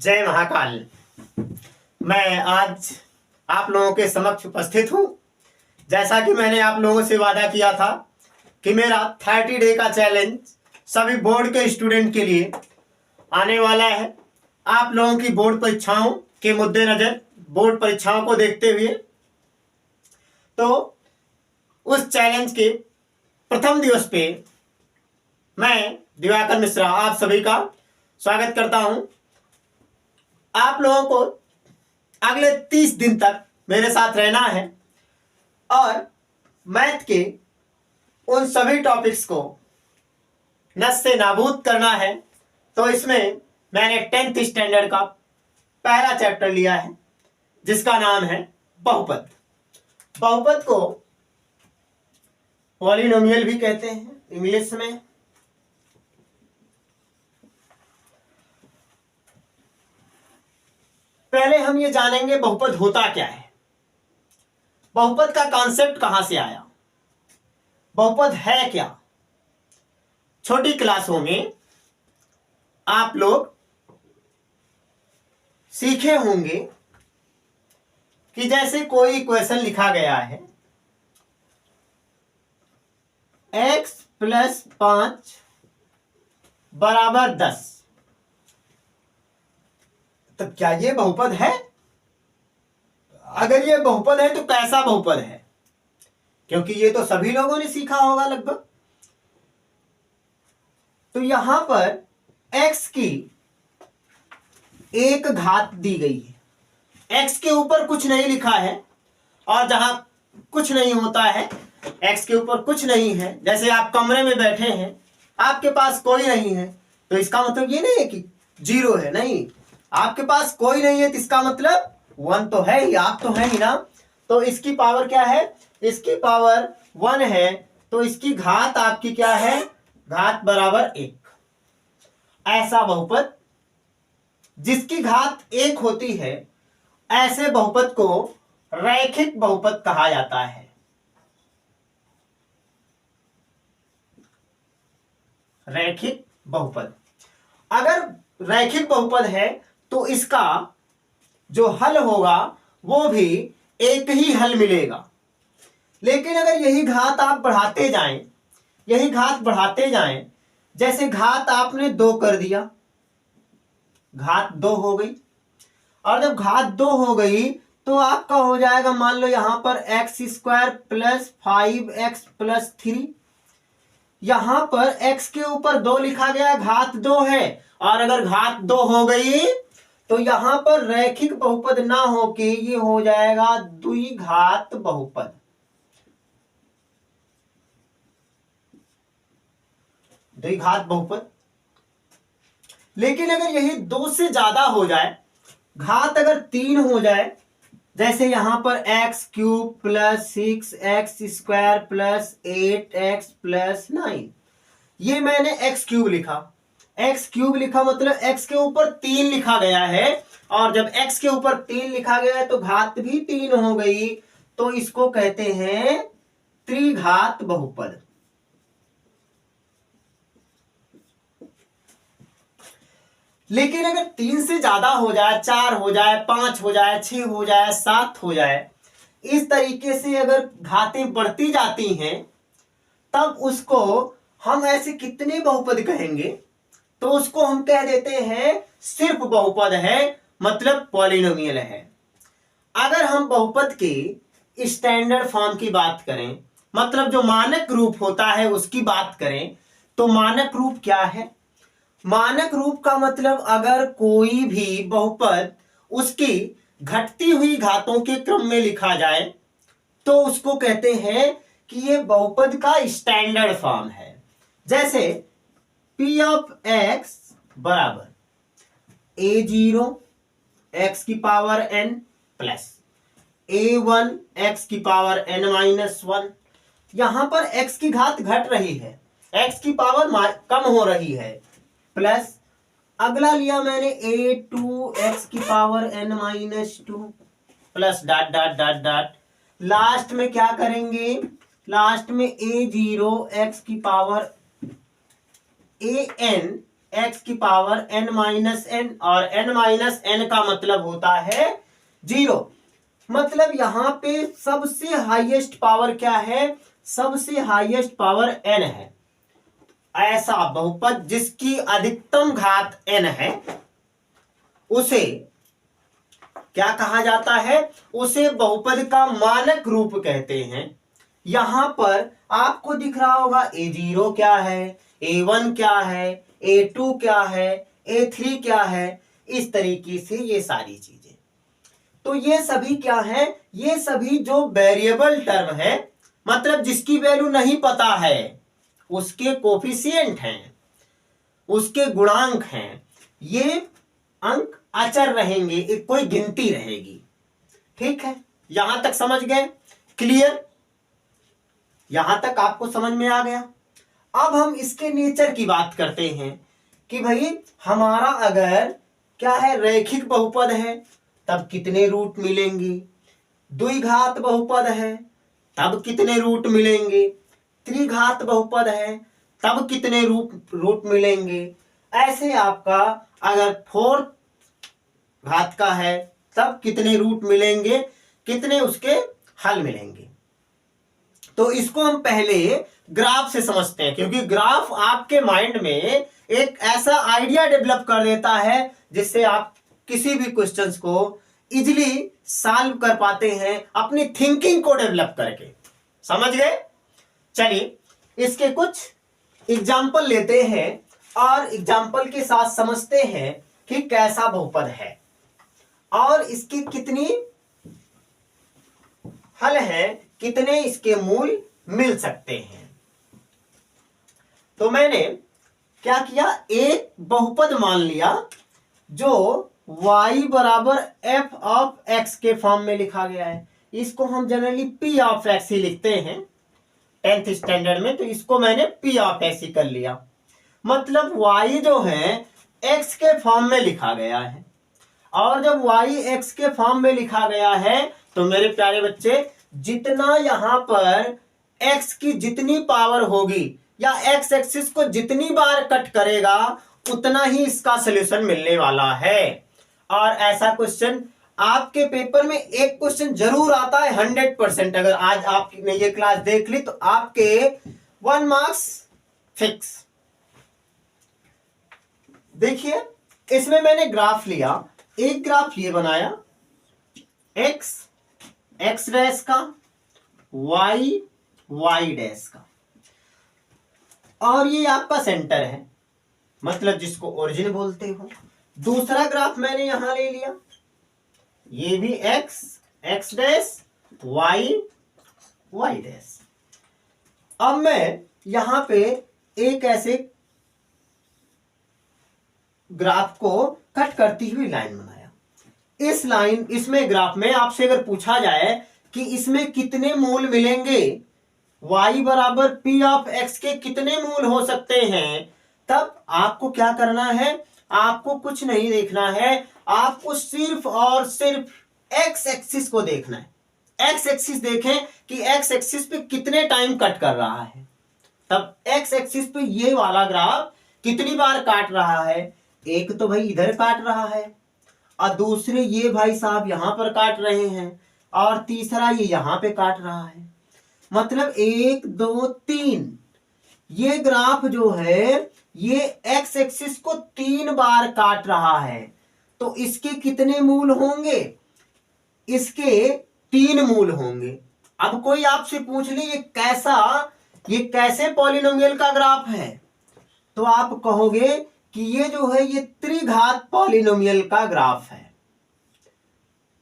जय महाकाल। मैं आज आप लोगों के समक्ष उपस्थित हूँ। जैसा कि मैंने आप लोगों से वादा किया था कि मेरा 30 डे का चैलेंज सभी बोर्ड के स्टूडेंट के लिए आने वाला है। आप लोगों की बोर्ड परीक्षाओं के मद्देनजर, बोर्ड परीक्षाओं को देखते हुए, तो उस चैलेंज के प्रथम दिवस पे मैं दिवाकर मिश्रा आप सभी का स्वागत करता हूं। आप लोगों को अगले 30 दिन तक मेरे साथ रहना है और मैथ के उन सभी टॉपिक्स को नस से नाबूद करना है। तो इसमें मैंने 10th स्टैंडर्ड का पहला चैप्टर लिया है जिसका नाम है बहुपद। बहुपद को पॉलिनोमियल भी कहते हैं इंग्लिश में। पहले हम ये जानेंगे बहुपद होता क्या है, बहुपद का कॉन्सेप्ट कहां से आया, बहुपद है क्या। छोटी क्लासों में आप लोग सीखे होंगे कि जैसे कोई इक्वेशन लिखा गया है x + 5 = 10, तब क्या ये बहुपद है? अगर ये बहुपद है तो कैसा बहुपद है, क्योंकि ये तो सभी लोगों ने सीखा होगा लगभग। तो यहां पर x की एक घात दी गई है, x के ऊपर कुछ नहीं लिखा है, और जहां कुछ नहीं होता है, x के ऊपर कुछ नहीं है, जैसे आप कमरे में बैठे हैं, आपके पास कोई नहीं है, तो इसका मतलब ये नहीं है कि 0 है, नहीं। आपके पास कोई नहीं है तो इसका मतलब 1 तो है ही, आप तो है ही ना। तो इसकी पावर क्या है? इसकी पावर 1 है, तो इसकी घात आपकी क्या है? घात बराबर 1। ऐसा बहुपद जिसकी घात 1 होती है, ऐसे बहुपद को रैखिक बहुपद कहा जाता है। रैखिक बहुपद। अगर रैखिक बहुपद है तो इसका जो हल होगा वो भी एक ही हल मिलेगा। लेकिन अगर यही घात आप बढ़ाते जाएं, यही घात बढ़ाते जाएं, जैसे घात आपने 2 कर दिया, घात 2 हो गई, और जब घात 2 हो गई तो आपका हो जाएगा, मान लो यहां पर x² + 5x + 3। यहां पर x के ऊपर 2 लिखा गया, घात 2 है, और अगर घात 2 हो गई तो यहां पर रैखिक बहुपद ना होके ये हो जाएगा द्विघात बहुपद। द्विघात बहुपद। लेकिन अगर यही 2 से ज्यादा हो जाए, घात अगर 3 हो जाए, जैसे यहां पर x³ + 6x² + 8x + 9, ये मैंने x³ लिखा, x³ लिखा मतलब x के ऊपर 3 लिखा गया है, और जब x के ऊपर 3 लिखा गया है तो घात भी 3 हो गई, तो इसको कहते हैं त्रिघात बहुपद। लेकिन अगर 3 से ज्यादा हो जाए, 4 हो जाए, 5 हो जाए, 6 हो जाए, 7 हो जाए, इस तरीके से अगर घातें बढ़ती जाती हैं, तब उसको हम ऐसे कितने बहुपद कहेंगे? तो उसको हम कह देते हैं सिर्फ बहुपद है, मतलब पॉलिनोमियल है। अगर हम बहुपद के स्टैंडर्ड फॉर्म की बात करें, मतलब जो मानक रूप होता है उसकी बात करें, तो मानक रूप क्या है? मानक रूप का मतलब अगर कोई भी बहुपद उसकी घटती हुई घातों के क्रम में लिखा जाए तो उसको कहते हैं कि ये बहुपद का स्टैंडर्ड फॉर्म है। जैसे P(x) बराबर a0 x⁴n plus a1 x⁴n-1। यहां पर x की घात घट रही है, x की पावर कम हो रही है, प्लस अगला लिया मैंने a2 x⁴n-2 plus dot dot dot dot. Last में क्या करेंगे? लास्ट में a0 x⁴n एक्स की पावर n माइनस एन, और n माइनस एन का मतलब होता है 0। मतलब यहां पे सबसे हाईएस्ट पावर क्या है, सबसे हाईएस्ट पावर n है। ऐसा बहुपद जिसकी अधिकतम घात n है उसे क्या कहा जाता है, उसे बहुपद का मानक रूप कहते हैं। यहां पर आपको दिख रहा होगा a0 क्या है, a1 क्या है, a2 क्या है, a3 क्या है, इस तरीके से ये सारी चीजें। तो ये सभी क्या है, ये सभी जो वेरिएबल टर्म है, मतलब जिसकी वैल्यू नहीं पता है, उसके कोफिशिएंट हैं, उसके गुणांक हैं। ये अंक अचर रहेंगे, एक कोई गिनती रहेगी। ठीक है, यहां तक समझ गए? क्लियर? यहां तक आपको समझ में आ गया? अब हम इसके नेचर की बात करते हैं कि भाई हमारा अगर क्या है, रैखिक बहुपद है तब कितने रूट मिलेंगे, द्विघात बहुपद है तब कितने रूट मिलेंगे, त्रिघात बहुपद है तब कितने रूट मिलेंगे। ऐसे आपका अगर फोर्थ घात का है तब कितने रूट मिलेंगे, कितने उसके हल मिलेंगे। तो इसको हम पहले ग्राफ से समझते हैं, क्योंकि ग्राफ आपके माइंड में एक ऐसा आइडिया डेवलप कर देता है जिससे आप किसी भी क्वेश्चंस को इजीली सॉल्व कर पाते हैं अपनी थिंकिंग को डेवलप करके। समझ गए? चलिए इसके कुछ एग्जाम्पल लेते हैं और एग्जाम्पल के साथ समझते हैं कि कैसा बहुपद है और इसकी कितनी हल है, कितने इसके मूल मिल सकते हैं। तो मैंने क्या किया, एक बहुपद मान लिया जो y बराबर f ऑफ x के फॉर्म में लिखा गया है। इसको हम जनरली p ऑफ x ही लिखते हैं 10th स्टैंडर्ड में, तो इसको मैंने p ऑफ x ही कर लिया। मतलब y जो है x के फॉर्म में लिखा गया है, और जब y x के फॉर्म में लिखा गया है तो मेरे प्यारे बच्चे, जितना यहां पर x की जितनी पावर होगी या x एक्सिस को जितनी बार कट करेगा उतना ही इसका सॉल्यूशन मिलने वाला है। और ऐसा क्वेश्चन आपके पेपर में एक क्वेश्चन जरूर आता है 100%। अगर आज आपने ये क्लास देख ली तो आपके 1 मार्क्स फिक्स। देखिए इसमें मैंने ग्राफ लिया, एक ग्राफ ये बनाया x डैश का, y डैश का, और ये आपका सेंटर है, मतलब जिसको ओरिजिन बोलते हो। दूसरा ग्राफ मैंने यहां ले लिया, ये भी x डैश, y डैश। अब मैं यहां पे एक ऐसे ग्राफ को कट करती हुई लाइन बनाया। इस लाइन, इसमें ग्राफ में आपसे अगर पूछा जाए कि इसमें कितने मूल मिलेंगे, y बराबर p ऑफ x के कितने मूल हो सकते हैं, तब आपको क्या करना है, आपको कुछ नहीं देखना है, आपको सिर्फ और सिर्फ x एक्सिस को देखना है। x एक्सिस देखें कि x एक्सिस पे कितने टाइम कट कर रहा है, तब x एक्सिस पे ये वाला ग्राफ कितनी बार काट रहा है। एक तो भाई इधर काट रहा है, और दूसरे ये भाई साहब यहां पर काट रहे हैं, और तीसरा ये यहां पे काट रहा है। मतलब 1 2 3, ये ग्राफ जो है ये x एक्सिस को 3 बार काट रहा है, तो इसके कितने मूल होंगे, इसके 3 मूल होंगे। अब कोई आपसे पूछ ले ये कैसे पॉलिनोमियल का ग्राफ है, तो आप कहोगे कि ये जो है ये त्रिघात पॉलिनोमियल का ग्राफ है,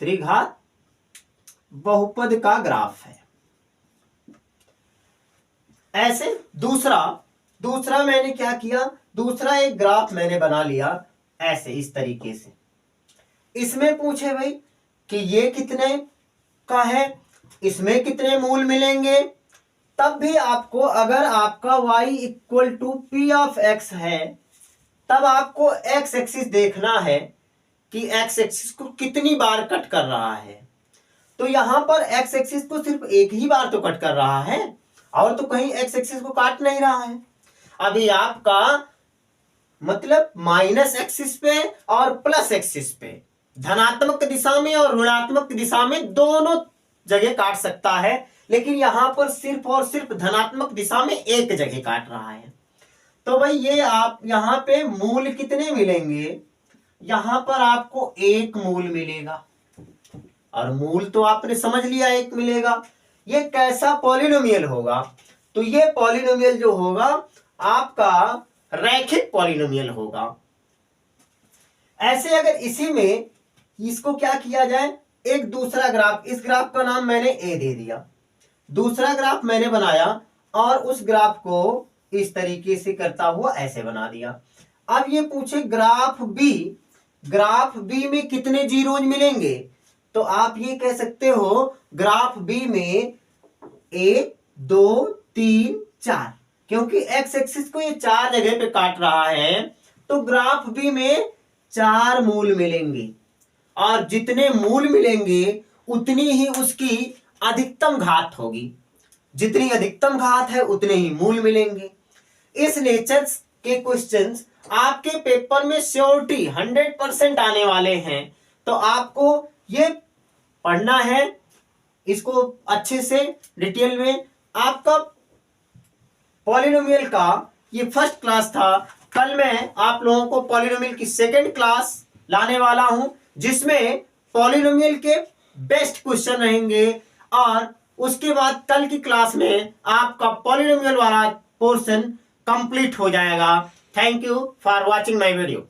त्रिघात बहुपद का ग्राफ है। ऐसे दूसरा मैंने क्या किया, दूसरा एक ग्राफ मैंने बना लिया ऐसे, इस तरीके से। इसमें पूछे भाई कि ये कितने का है, इसमें कितने मूल मिलेंगे, तब भी आपको, अगर आपका y equal to p of x है, तब आपको x एक्सिस देखना है कि x एक्सिस को कितनी बार कट कर रहा है। तो यहां पर x एक्सिस को सिर्फ एक ही बार तो कट कर रहा है, और तो कहीं x एक्सिस को काट नहीं रहा है। अभी आपका मतलब माइनस एक्सिस पे और प्लस एक्सिस पे, धनात्मक दिशा में और ऋणात्मक दिशा में दोनों जगह काट सकता है, लेकिन यहां पर सिर्फ और सिर्फ धनात्मक दिशा में एक जगह काट रहा है। तो भाई ये आप यहां पे मूल कितने मिलेंगे, यहां पर आपको एक मूल मिलेगा, और मूल तो आपने समझ लिया एक मिलेगा। ये कैसा पॉलिनोमियल होगा, तो ये पॉलिनोमियल जो होगा आपका रैखिक पॉलिनोमियल होगा। ऐसे अगर इसी में इसको क्या किया जाए, एक दूसरा ग्राफ, इस ग्राफ का नाम मैंने ए दे दिया, दूसरा ग्राफ मैंने बनाया और उस ग्राफ को इस तरीके से करता हुआ ऐसे बना दिया। अब ये पूछे ग्राफ बी में कितने जीरोज मिलेंगे, तो आप ये कह सकते हो ग्राफ बी में 1 2 3 4, क्योंकि एक्स एक्सिस को ये 4 जगह पे काट रहा है, तो ग्राफ बी में 4 मूल मिलेंगे, और जितने मूल मिलेंगे उतनी ही उसकी अधिकतम घात होगी, जितनी अधिकतम घात है उतने ही मूल मिलेंगे। इस नेचर के क्वेश्चंस आपके पेपर में श्योरिटी 100% आने वाले हैं, तो आपको ये पढ़ना है, इसको अच्छे से डिटेल में। आपका पॉलिनोमियल का ये फर्स्ट क्लास था, कल मैं आप लोगों को पॉलिनोमियल की सेकंड क्लास लाने वाला हूं, जिसमें पॉलिनोमियल के बेस्ट क्वेश्चन रहेंगे, और उसके बाद कल की क्लास में आपका पॉलिनोमियल वाला पोर्शन कंप्लीट हो जाएगा। Thank you for watching my video.